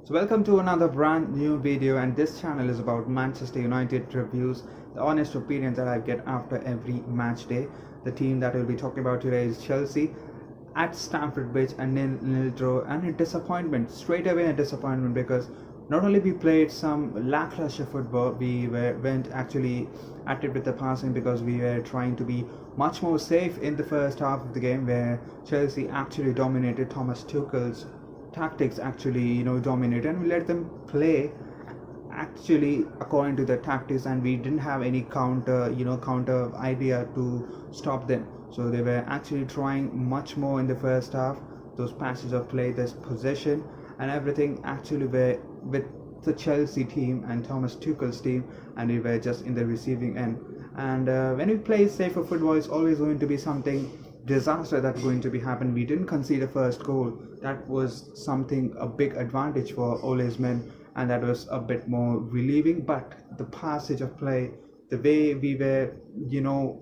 So welcome to another brand new video, and this channel is about Manchester United reviews, the honest opinions that I get after every match day. The team that we'll be talking about today is Chelsea at Stamford Bridge, a nil-nil draw, and a disappointment, straight away a disappointment, because not only we played some lackluster football, went actually at it with the passing because we were trying to be much more safe in the first half of the game, where Chelsea actually dominated. Thomas Tuchel's tactics actually dominated, and we let them play actually according to their tactics, and we didn't have any counter idea to stop them. So they were actually trying much more in the first half. Those passes of play, this possession and everything actually were with the Chelsea team and Thomas Tuchel's team, and we were just in the receiving end. And when we play safer football, it's always going to be something disaster that's going to be happen. We didn't concede a first goal. That was something, a big advantage for Ole's men, and that was a bit more relieving. But the passage of play, the way we were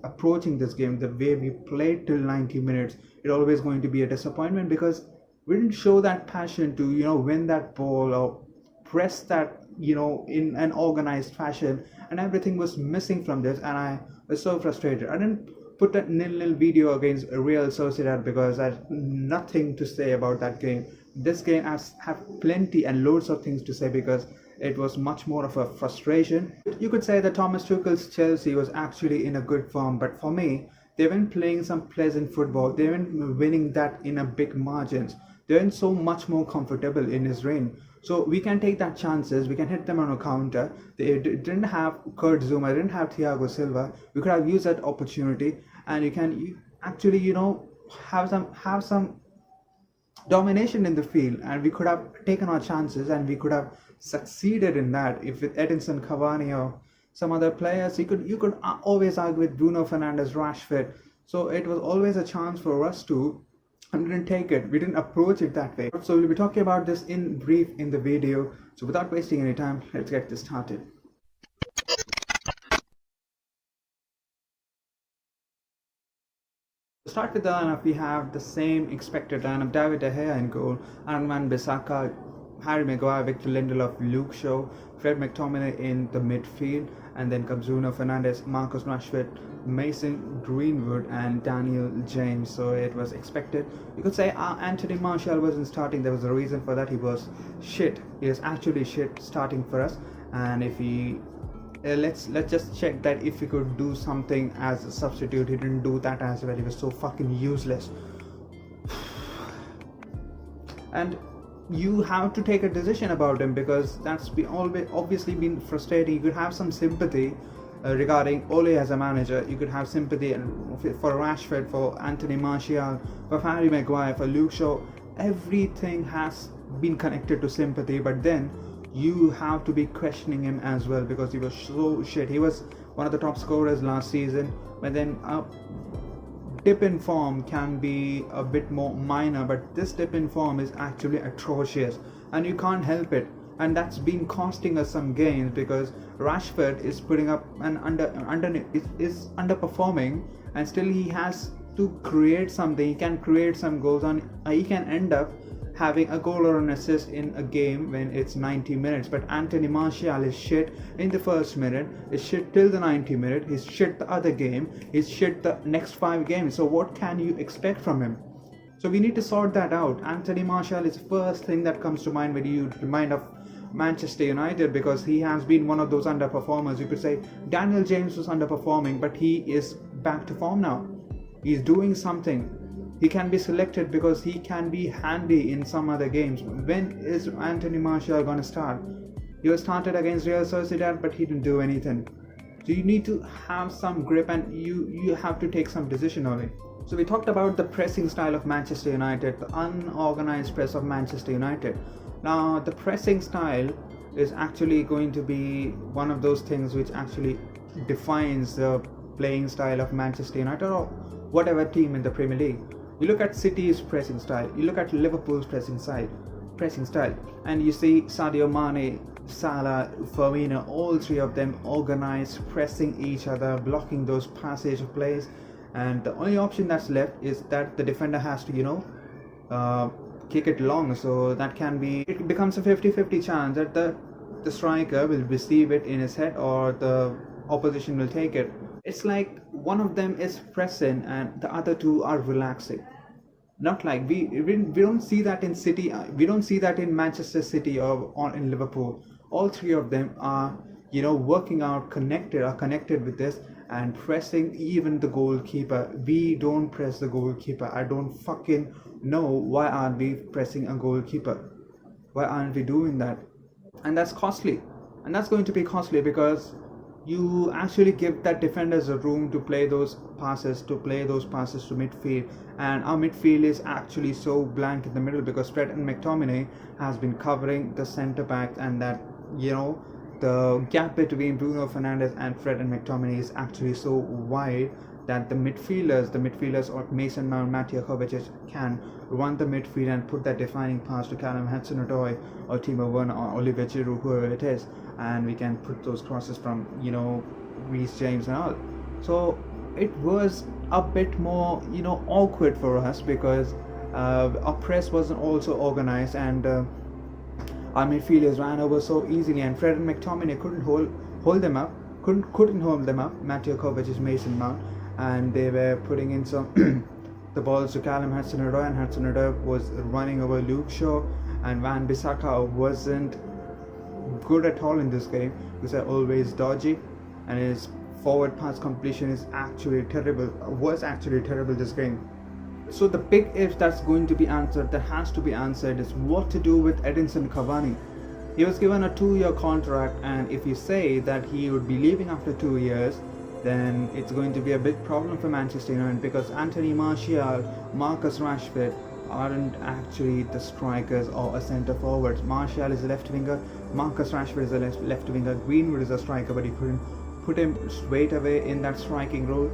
approaching this game, the way we played till 90 minutes, it's always going to be a disappointment, because we didn't show that passion to win that ball or press that in an organized fashion, and everything was missing from this, and I was so frustrated. I didn't put that nil-nil video against Real Sociedad because I had nothing to say about that game. This game I have plenty and loads of things to say, because it was much more of a frustration. You could say that Thomas Tuchel's Chelsea was actually in a good form, but for me, they weren't playing some pleasant football. They weren't winning that in a big margins. They weren't so much more comfortable in his reign. So we can take that chances. We can hit them on a counter. They didn't have Kurt Zouma, didn't have Thiago Silva. We could have used that opportunity, and you actually have some domination in the field, and we could have taken our chances, and we could have succeeded in that. If with Edinson Cavani or some other players, you could always argue with Bruno Fernandes, Rashford. So it was always a chance for us to, and we didn't take it. We didn't approach it that way. So we'll be talking about this in brief in the video. So without wasting any time, let's get this started. To start with the lineup, we have the same expected lineup: David De Gea in goal, Aaron Wan-Bissaka, Harry Maguire, Victor Lindelof, Luke Shaw, Fred McTominay in the midfield, and then comes Bruno Fernandes, Marcus Rashford, Mason Greenwood, and Daniel James. So it was expected. You could say Anthony Martial wasn't starting. There was a reason for that. He was shit. He was actually shit starting for us. And if he let's just check that if he could do something as a substitute. He didn't do that as well. He was so fucking useless. And you have to take a decision about him, because that's always obviously been frustrating. You could have some sympathy regarding Ole as a manager. You could have sympathy for Rashford, for Anthony Martial, for Harry Maguire, for Luke Shaw. Everything has been connected to sympathy, but then you have to be questioning him as well, because he was so shit. He was one of the top scorers last season, but then dip in form can be a bit more minor, but this dip in form is actually atrocious, and you can't help it. And that's been costing us some gains, because Rashford is putting up an is underperforming, and still he has to create something. He can create some goals, and he can end up having a goal or an assist in a game when it's 90 minutes. But Anthony Martial is shit in the first minute, is shit till the 90 minute, he's shit the other game, he's shit the next 5 games. So what can you expect from him? So we need to sort that out. Anthony Martial is the first thing that comes to mind when you remind of Manchester United, because he has been one of those underperformers. You could say Daniel James was underperforming, but he is back to form now. He's doing something. He can be selected because he can be handy in some other games. When is Anthony Martial going to start? He was started against Real Sociedad, but he didn't do anything. So you need to have some grip, and you have to take some decision on it. So we talked about the pressing style of Manchester United, the unorganized press of Manchester United. Now the pressing style is actually going to be one of those things which actually defines the playing style of Manchester United or whatever team in the Premier League. You look at City's pressing style, you look at Liverpool's pressing style, and you see Sadio Mane, Salah, Firmino, all three of them organized, pressing each other, blocking those passage of plays, and the only option that's left is that the defender has to kick it long, so that can be, it becomes a 50-50 chance that the striker will receive it in his head or the opposition will take it. It's like one of them is pressing and the other two are relaxing. Not like we don't see that in City, we don't see that in Manchester City or in Liverpool. All three of them are, working out, connected with this and pressing even the goalkeeper. We don't press the goalkeeper. I don't fucking know why aren't we pressing a goalkeeper. Why aren't we doing that? And that's costly, and that's going to be costly because you actually give that defenders a room to play those passes to midfield, and our midfield is actually so blank in the middle because Fred and McTominay has been covering the centre back, and that the gap between Bruno Fernandes and Fred and McTominay is actually so wide that the midfielders or Mason Mount, Mateo Kovacic can run the midfield and put that defining pass to Callum Hudson-Odoi or Timo Werner or Oliver Giroud, whoever it is, and we can put those crosses from Reece James and all. So it was a bit more awkward for us because our press wasn't also organized, and our midfielders ran over so easily, and Fred and McTominay couldn't hold them up, Mateo Kovacic, Mason Mount, and they were putting in some the balls to Callum Hudson-Odoi, and Hudson-Odoi was running over Luke Shaw, and Van Bissaka wasn't good at all in this game because they're always dodgy, and his forward pass completion was actually terrible this game. So the big if that has to be answered is what to do with Edinson Cavani. He was given a 2-year contract, and if you say that he would be leaving after 2 years, then it's going to be a big problem for Manchester United because Anthony Martial, Marcus Rashford aren't actually the strikers or a centre forwards. Martial is a left winger, Marcus Rashford is a left winger, Greenwood is a striker, but you couldn't put him straight away in that striking role.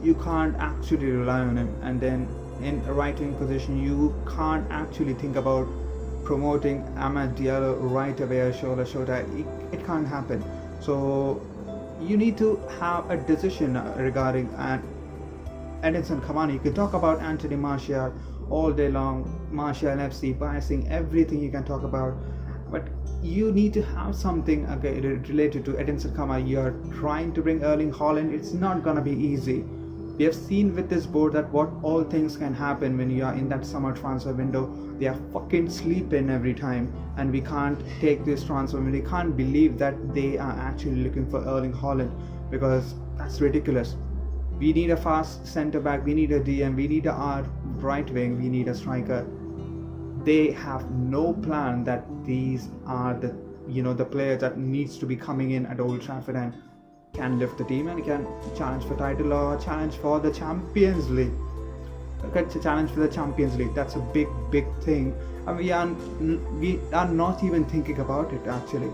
You can't actually rely on him, and then in a right wing position you can't actually think about promoting Amad Diallo right away or Shola Shota. It can't happen. So you need to have a decision regarding Edinson Cavani. You can talk about Anthony Martial all day long, Martial FC, biasing, everything you can talk about, but you need to have something related to Edinson Cavani. You're trying to bring Erling Haaland. It's not gonna be easy. We have seen with this board that what all things can happen when you are in that summer transfer window. They are fucking sleeping every time, and we can't take this transfer. We can't believe that they are actually looking for Erling Haaland because that's ridiculous. We need a fast centre back, we need a DM, we need a right wing, we need a striker. They have no plan that these are the players that needs to be coming in at Old Trafford and can lift the team and can challenge for title or challenge for the Champions League. That's a big thing, and we are not even thinking about it actually.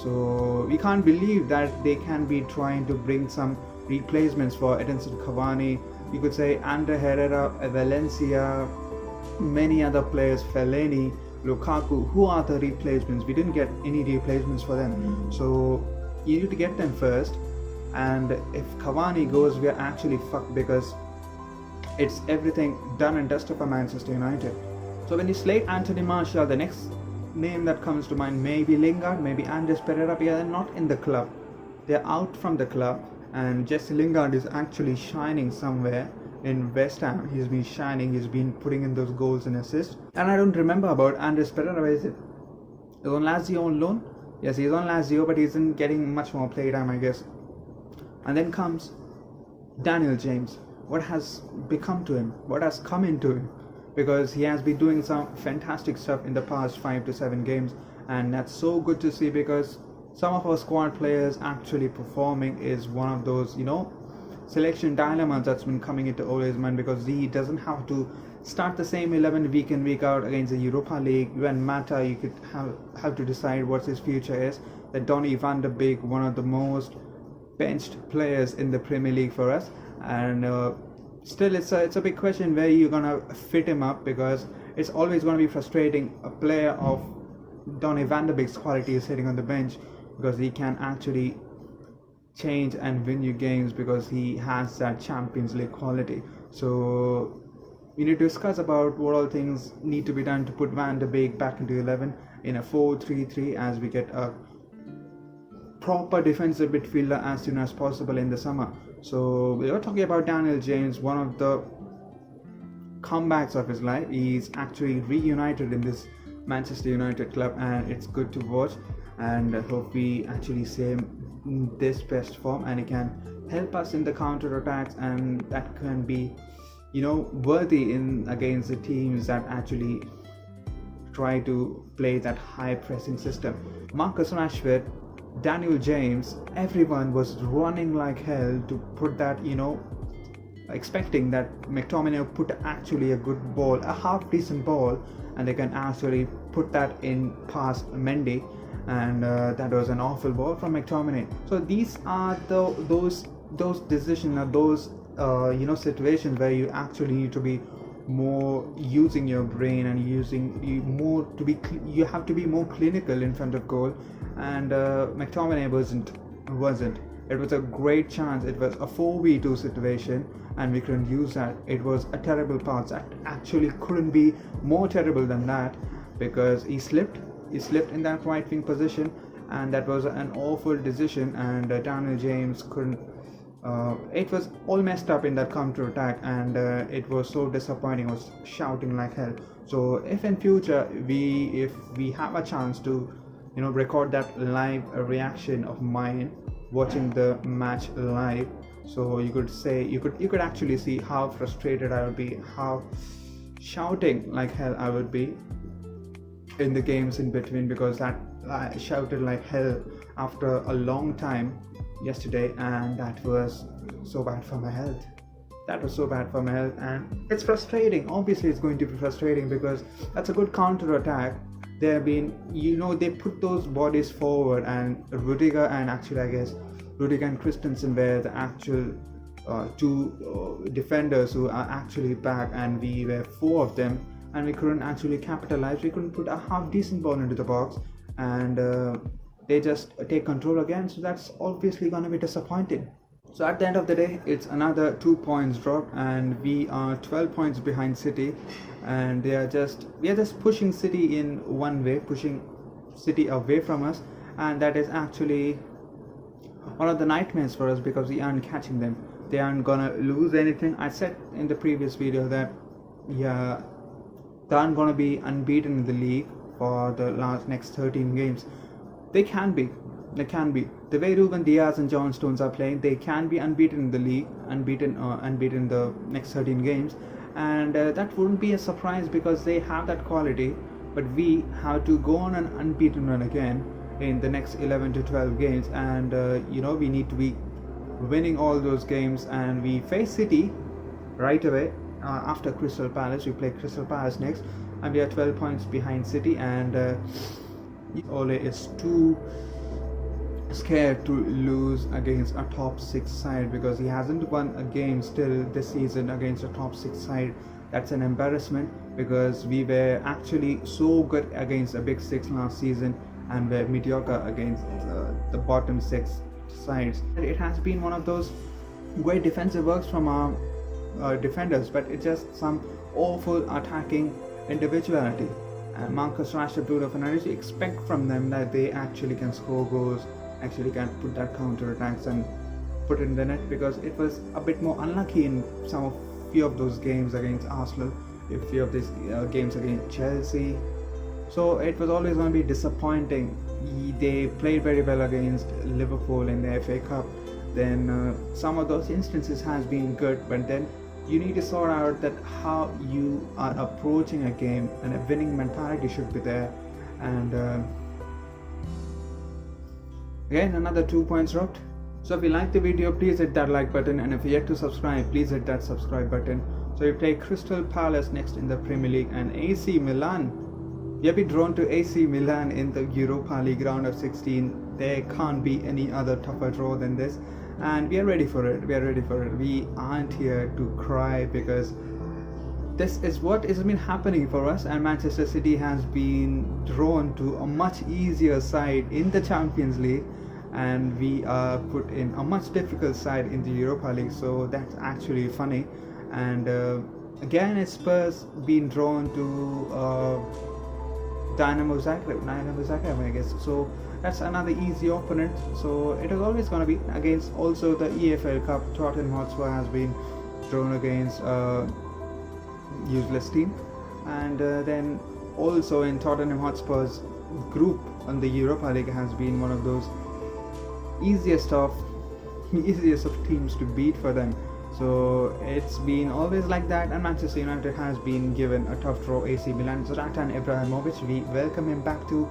So we can't believe that they can be trying to bring some replacements for Edinson Cavani. You could say Ander Herrera, Valencia, many other players, Fellaini, Lukaku. Who are the replacements? We didn't get any replacements for them, so you need to get them first. And if Cavani goes, we are actually fucked because it's everything done and dusted for Manchester United. So when you slate Anthony Martial, the next name that comes to mind may be Lingard, maybe Andres Pereira. They're not in the club, they're out from the club, and Jesse Lingard is actually shining somewhere in West Ham. He's been shining, he's been putting in those goals and assists. And I don't remember about Andres Pereira. Where is it? Is on Lazio on loan? Yes, he's on Lazio, but he isn't getting much more playtime, I guess. And then comes Daniel James. What has become to him? What has come into him? Because he has been doing some fantastic stuff in the past 5 to 7 games, and that's so good to see because some of our squad players actually performing is one of those selection dilemmas that's been coming into Ole's mind, because he doesn't have to start the same 11 week in week out against the Europa League. When Mata, you could have to decide what his future is. That Donny van de Beek, one of the most benched players in the Premier League for us, and still it's a big question where you're gonna fit him up, because it's always going to be frustrating. A player of Donny van de Beek's quality is sitting on the bench, because he can actually change and win you games because he has that Champions League quality. So we need to discuss about what all things need to be done to put Van de Beek back into 11 in a 4-3-3 as we get a proper defensive midfielder as soon as possible in the summer. So we are talking about Daniel James, one of the comebacks of his life. He's actually reunited in this Manchester United club, and it's good to watch, and I hope we actually see him in this best form and he can help us in the counter attacks, and that can be worthy in against the teams that actually try to play that high pressing system. Marcus Rashford, Daniel James, everyone was running like hell to put that, expecting that McTominay put actually a good ball, a half decent ball, and they can actually put that in past Mendy, and that was an awful ball from McTominay. So these are those decisions, or those situations where you actually need to be more using your brain and you have to be more clinical in front of goal, and McTominay wasn't. It was a great chance. It was a 4v2 situation and we couldn't use that. It was a terrible pass. That actually couldn't be more terrible than that, because he slipped in that right wing position, and that was an awful decision, and Daniel James couldn't. It was all messed up in that counter attack, and it was so disappointing. I was shouting like hell. So if in future if we have a chance to record that live reaction of mine watching the match live, so you could actually see how frustrated I would be, how shouting like hell I would be in the games in between, because that I shouted like hell after a long time yesterday, and that was so bad for my health. And it's frustrating. Obviously it's going to be frustrating because that's a good counter attack. They put those bodies forward, and Rudiger and Christensen were the actual two defenders who are actually back, and we were four of them, and we couldn't actually capitalize. We couldn't put a half decent ball into the box, and they just take control again. So that's obviously going to be disappointing. So at the end of the day, it's another 2 points drop, and we are 12 points behind City, and we are just pushing City in one way, pushing City away from us, and that is actually one of the nightmares for us, because we aren't catching them. They aren't gonna lose anything. I said in the previous video that they aren't gonna be unbeaten in the league for the next 13 games. They can be. The way Ruben Diaz and John Stones are playing, they can be unbeaten in the league, unbeaten in the next 13 games, and that wouldn't be a surprise because they have that quality. But we have to go on an unbeaten run again in the next 11 to 12 games, and we need to be winning all those games, and we face City right away after Crystal Palace. We play Crystal Palace next, and we are 12 points behind City, and Ole is too scared to lose against a top 6 side, because he hasn't won a game still this season against a top 6 side. That's an embarrassment, because we were actually so good against a big 6 last season and were mediocre against the bottom 6 sides. It has been one of those great defensive works from our defenders, but it's just some awful attacking individuality. And Marcus Rashford, Bruno Fernandes, you expect from them that they actually can score goals, actually can put that counter attacks and put it in the net, because it was a bit more unlucky in few of those games against Arsenal, a few of these games against Chelsea. So it was always going to be disappointing. They played very well against Liverpool in the FA Cup. Then some of those instances has been good, but then you need to sort out that how you are approaching a game, and a winning mentality should be there. And again, another 2 points dropped. So if you like the video, please hit that like button, and if you're yet to subscribe, please hit that subscribe button. So we play Crystal Palace next in the Premier League, and AC Milan. We have been drawn to AC Milan in the Europa League round of 16. There can't be any other tougher draw than this, and we are ready for it. We aren't here to cry, because this is what has been happening for us, and Manchester City has been drawn to a much easier side in the Champions League, and we are put in a much difficult side in the Europa League. So that's actually funny. And again, it's Spurs being drawn to Dynamo Zagreb, I guess. So that's another easy opponent. So it is always going to be against also the EFL Cup. Tottenham Hotspur has been drawn against a useless team, and then also in Tottenham Hotspur's group on the Europa League has been one of those easiest of teams to beat for them. So it's been always like that, and Manchester United has been given a tough draw. AC Milan, Zlatan Ibrahimovic, we welcome him back to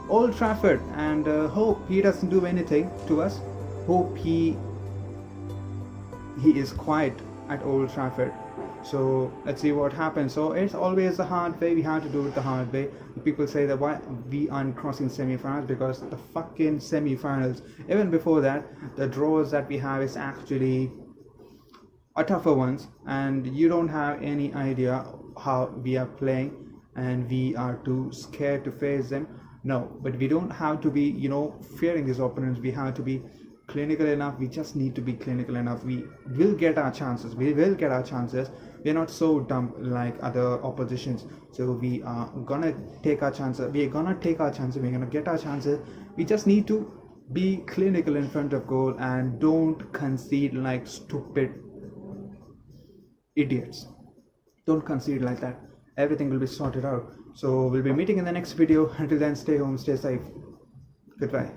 Old Trafford, and hope he doesn't do anything to us. Hope he is quiet at Old Trafford. So let's see what happens. So it's always the hard way. We have to do it the hard way. People say that why we aren't crossing semi-finals, because the fucking semi-finals, even before that, the draws that we have is actually a tougher ones, and you don't have any idea how we are playing, and we are too scared to face them. No, but we don't have to be, fearing these opponents. We have to be clinical enough. We just need to be clinical enough. We will get our chances. We're not so dumb like other oppositions. So we are gonna take our chances. We're gonna get our chances. We just need to be clinical in front of goal and don't concede like stupid idiots. Don't concede like that. Everything will be sorted out. So we'll be meeting in the next video. Until then, stay home, stay safe. Goodbye.